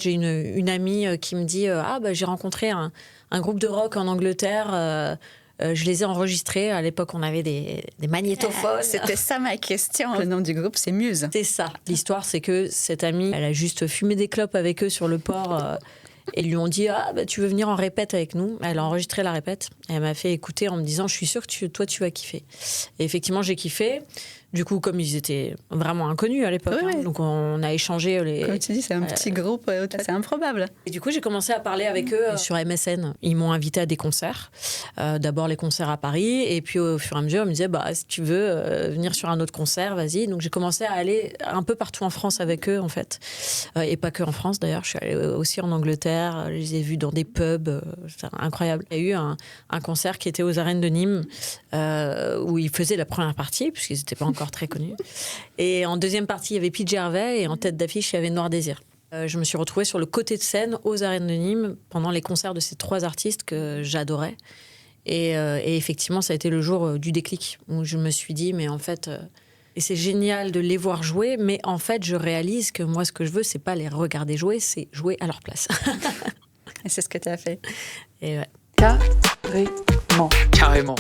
J'ai une amie qui me dit j'ai rencontré un groupe de rock en Angleterre. Je les ai enregistrés. À l'époque, on avait des magnétophones. C'était ça ma question. Le nom du groupe, c'est Muse. C'est ça. L'histoire, c'est que cette amie, elle a juste fumé des clopes avec eux sur le port. Et ils lui ont dit tu veux venir en répète avec nous. Elle a enregistré la répète. Et elle m'a fait écouter en me disant je suis sûre que toi, tu vas kiffer. Et effectivement, j'ai kiffé. Du coup, comme ils étaient vraiment inconnus à l'époque, oui. Donc on a échangé Comme tu dis, c'est un petit groupe, c'est improbable. Et du coup, j'ai commencé à parler avec eux sur MSN. Ils m'ont invité à des concerts. D'abord les concerts à Paris, et puis au fur et à mesure, ils me disaient si tu veux venir sur un autre concert, vas-y. Donc j'ai commencé à aller un peu partout en France avec eux, en fait. Et pas que en France, d'ailleurs. Je suis allée aussi en Angleterre. Je les ai vus dans des pubs. C'était incroyable. Il y a eu un concert qui était aux arènes de Nîmes, où ils faisaient la première partie, puisqu'ils n'étaient pas encore très connus. Et en deuxième partie, il y avait PJ Harvey, et en tête d'affiche, il y avait Noir Désir. Je me suis retrouvée sur le côté de scène aux arènes de Nîmes pendant les concerts de ces 3 artistes que j'adorais. Et effectivement, ça a été le jour du déclic, où je me suis dit, mais en fait, et c'est génial de les voir jouer, mais en fait, je réalise que moi, ce que je veux, c'est pas les regarder jouer, c'est jouer à leur place. Et c'est ce que tu as fait. Et ouais. Carrément.